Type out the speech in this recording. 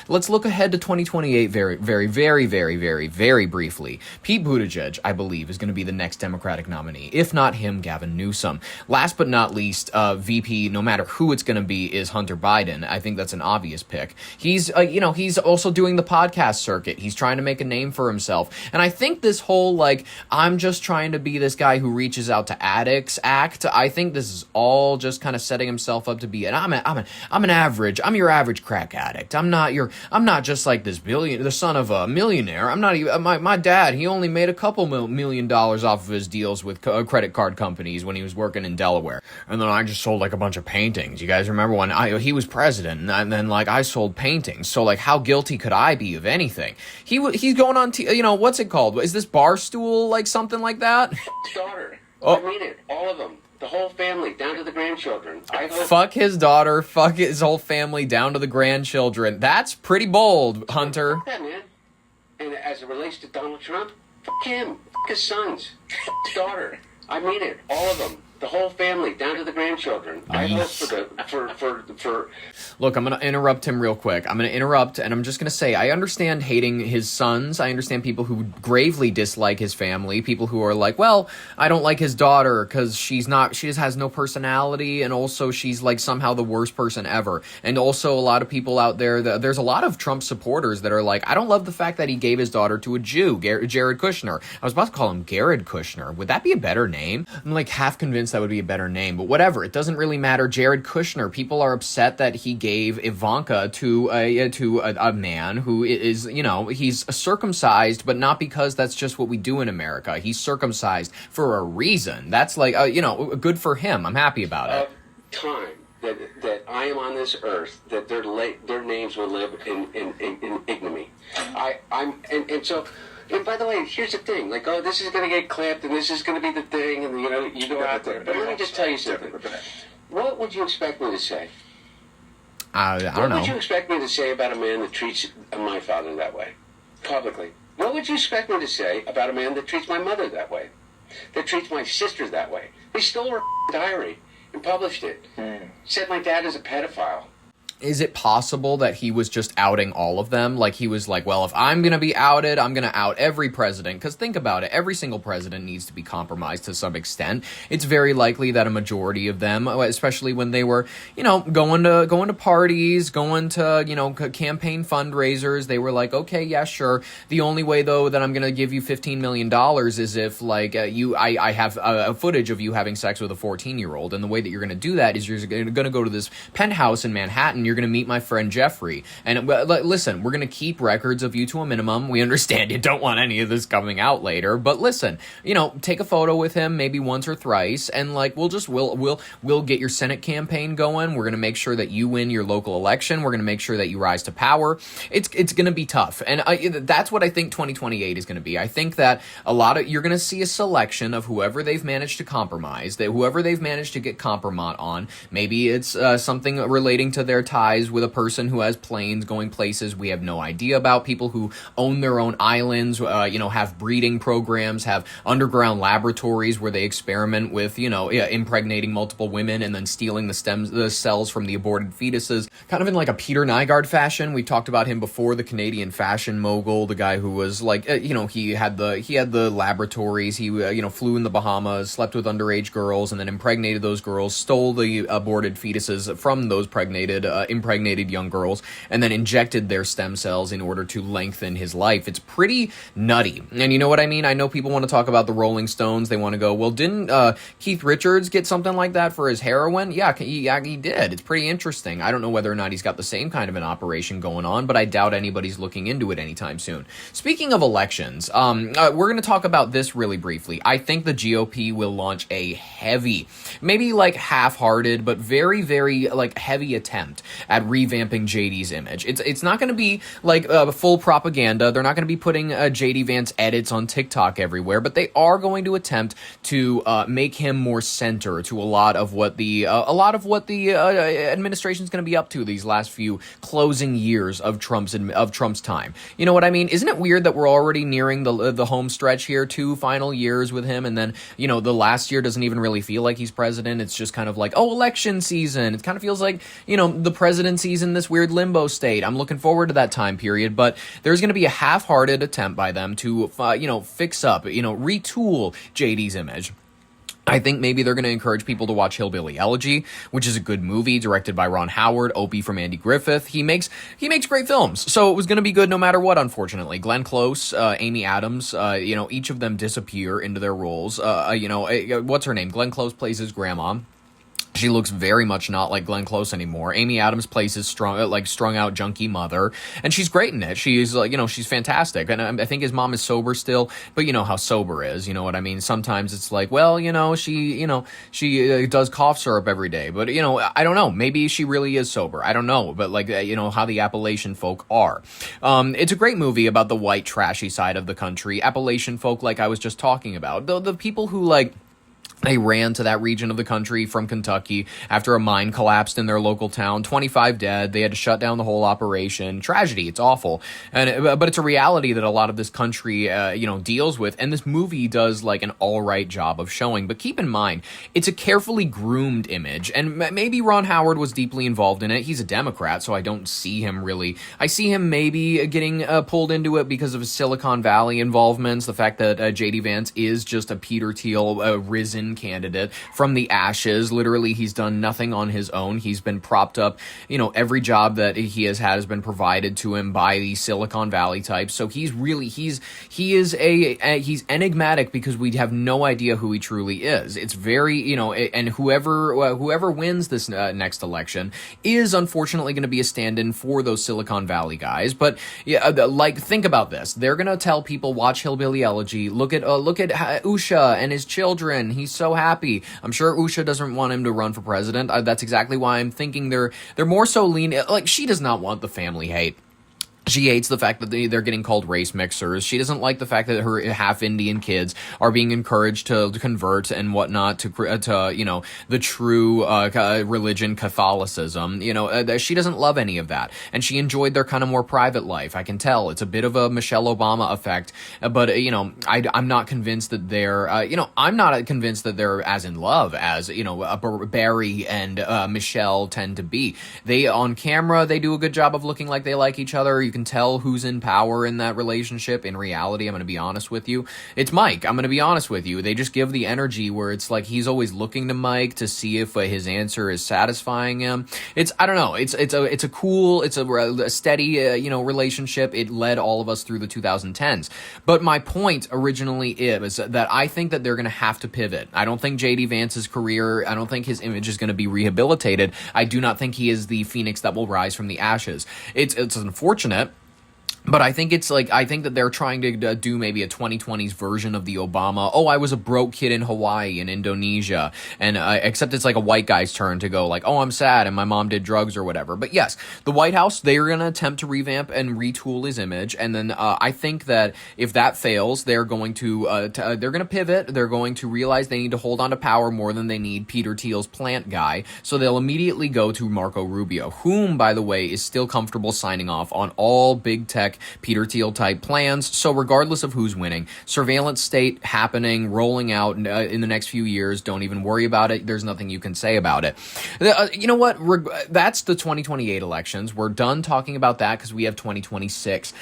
Let's look ahead to 2028 very, very, very, very, very, very briefly. Pete Buttigieg, I believe, is going to be the next Democratic nominee. If not him, Gavin Newsom. Last but not least, VP, no matter who it's going to be, is Hunter Biden. I think that's an obvious pick. He's also doing the podcast circuit. He's trying to make a name for himself. And I think this whole, I'm just trying to be this guy who reaches out to addicts act, I think this is all just kind of setting himself up to be, and I'm your average crack addict. I'm not just like the son of a millionaire. I'm not even, my dad, he only made a couple $1 million off of his deals with credit card companies when he was working in Delaware. And then I just sold a bunch of paintings. You guys remember when he was president, and then I sold paintings. So how guilty could I be of anything? He's going on, what's it called? Is this Barstool, something like that? Daughter. Oh. I mean it. All of them. The whole family, down to the grandchildren. Fuck his daughter, fuck his whole family, down to the grandchildren. That's pretty bold, Hunter. Fuck that, man. And as it relates to Donald Trump, fuck him. Fuck his sons. Fuck his daughter. I mean it. All of them. The whole family, down to the grandchildren. I hope for Look, I'm going to interrupt him real quick. I'm going to interrupt, and I'm just going to say, I understand hating his sons. I understand people who gravely dislike his family. People who are like, well, I don't like his daughter because she just has no personality, and also she's somehow the worst person ever. And also a lot of people out there, there's a lot of Trump supporters that are like, I don't love the fact that he gave his daughter to a Jew, Jared Kushner. I was about to call him Garrett Kushner. Would that be a better name? I'm half convinced that would be a better name, but whatever. It doesn't really matter. Jared Kushner. People are upset that he gave Ivanka to a man who is, he's circumcised, but not because that's just what we do in America. He's circumcised for a reason. That's good for him. I'm happy about it. Time that I am on this earth, that their names will live in ignominy. So. And by the way, here's the thing. This is going to get clipped, and this is going to be the thing, and, you go out there. But let me just tell you something. What would you expect me to say? I don't know. What would you expect me to say about a man that treats my father that way, publicly? What would you expect me to say about a man that treats my mother that way, that treats my sister that way? They stole her diary and published it. Said my dad is a pedophile. Is it possible that he was just outing all of them? He was well, if I'm going to be outed, I'm going to out every president. Because think about it, every single president needs to be compromised to some extent. It's very likely that a majority of them, especially when they were, going to parties, going to, campaign fundraisers, they were like, okay, yeah, sure. The only way, though, that I'm going to give you $15 million is if, I have a footage of you having sex with a 14-year-old. And the way that you're going to do that is you're going to go to this penthouse in Manhattan. You're going to meet my friend Jeffrey. And listen, we're going to keep records of you to a minimum. We understand you don't want any of this coming out later, but listen, take a photo with him maybe once or thrice, and we'll get your Senate campaign going. We're going to make sure that you win your local election. We're going to make sure that you rise to power. It's going to be tough. And that's what I think 2028 is going to be. I think that you're going to see a selection of whoever they've managed to compromise, that whoever they've managed to get compromise on. Maybe it's something relating to their ties with a person who has planes going places we have no idea about, people who own their own islands, have breeding programs, have underground laboratories where they experiment with, impregnating multiple women and then stealing the cells from the aborted fetuses, kind of in a Peter Nygaard fashion. We talked about him before, the Canadian fashion mogul, the guy who was he had the laboratories, he flew in the Bahamas, slept with underage girls, and then impregnated those girls, stole the aborted fetuses from those impregnated young girls, and then injected their stem cells in order to lengthen his life. It's pretty nutty. And you know what I mean? I know people want to talk about the Rolling Stones. They want to go, well, didn't Keith Richards get something like that for his heroin? Yeah, he did. It's pretty interesting. I don't know whether or not he's got the same kind of an operation going on, but I doubt anybody's looking into it anytime soon. Speaking of elections, we're going to talk about this really briefly. I think the GOP will launch a heavy, maybe half-hearted, but very, very heavy attempt at revamping JD's image. It's not going to be full propaganda. They're not going to be putting JD Vance edits on TikTok everywhere, but they are going to attempt to make him more center to a lot of what the administration is going to be up to these last few closing years of Trump's time. You know what I mean? Isn't it weird that we're already nearing the home stretch here, 2 final years with him, and then the last year doesn't even really feel like he's president. It's just kind of election season. It kind of feels like the president presidency's in this weird limbo state. I'm looking forward to that time period, but there's going to be a half-hearted attempt by them to, fix up, retool JD's image. I think maybe they're going to encourage people to watch Hillbilly Elegy, which is a good movie directed by Ron Howard, Opie from Andy Griffith. He makes great films, so it was going to be good no matter what. Unfortunately, Glenn Close, Amy Adams, each of them disappear into their roles. What's her name? Glenn Close plays his grandma. She looks very much not like Glenn Close anymore. Amy Adams plays his strung out junkie mother, and she's great in it. She's she's fantastic. And I think his mom is sober still, but you know how sober is. You know what I mean? Sometimes it's like, well, she does cough syrup every day, but I don't know. Maybe she really is sober. I don't know, but how the Appalachian folk are. It's a great movie about the white trashy side of the country. Appalachian folk, like I was just talking about, the people who they ran to that region of the country from Kentucky after a mine collapsed in their local town. 25 dead. They had to shut down the whole operation. Tragedy. It's awful. But it's a reality that a lot of this country, deals with. And this movie does an all right job of showing. But keep in mind, it's a carefully groomed image. And maybe Ron Howard was deeply involved in it. He's a Democrat, so I don't see him really. I see him maybe getting pulled into it because of his Silicon Valley involvements. The fact that J.D. Vance is just a Peter Thiel risen candidate from the ashes. Literally, he's done nothing on his own. He's been propped up. Every job that he has had has been provided to him by the Silicon Valley types. So he's enigmatic because we have no idea who he truly is. It's very, and whoever wins this next election is unfortunately going to be a stand-in for those Silicon Valley guys. But think about this. They're going to tell people, watch Hillbilly Elegy. Look at Usha and his children. He's so happy. I'm sure Usha doesn't want him to run for president. That's exactly why I'm thinking they're more so lean. She does not want the family hate. She hates the fact that they're getting called race mixers. She doesn't like the fact that her half-Indian kids are being encouraged to convert and whatnot to the true religion, Catholicism. She doesn't love any of that. And she enjoyed their kind of more private life. I can tell. It's a bit of a Michelle Obama effect. But, I'm not convinced that I'm not convinced that they're as in love as, Barry and Michelle tend to be. On camera, they do a good job of looking like they like each other. You can tell who's in power in that relationship. In reality, I'm going to be honest with you, it's Mike. I'm going to be honest with you. They just give the energy where it's like he's always looking to Mike to see if his answer is satisfying him. I don't know. It's a cool, it's a steady, relationship. It led all of us through the 2010s. But my point originally is that I think that they're going to have to pivot. I don't think J.D. Vance's career, I don't think his image is going to be rehabilitated. I do not think he is the phoenix that will rise from the ashes. It's unfortunate. But I think I think that they're trying to do maybe a 2020s version of the Obama, I was a broke kid in Hawaii and Indonesia, and except it's a white guy's turn to go I'm sad and my mom did drugs or whatever. But yes, the White House, they're going to attempt to revamp and retool his image, and then I think that if that fails, they're going to pivot. They're going to realize they need to hold on to power more than they need Peter Thiel's plant guy, so they'll immediately go to Marco Rubio, whom, by the way, is still comfortable signing off on all big tech Peter Thiel type plans. So regardless of who's winning, surveillance state happening, rolling out in the next few years, don't even worry about it. There's nothing you can say about it. You know what? That's the 2028 elections. We're done talking about that because we have 2026.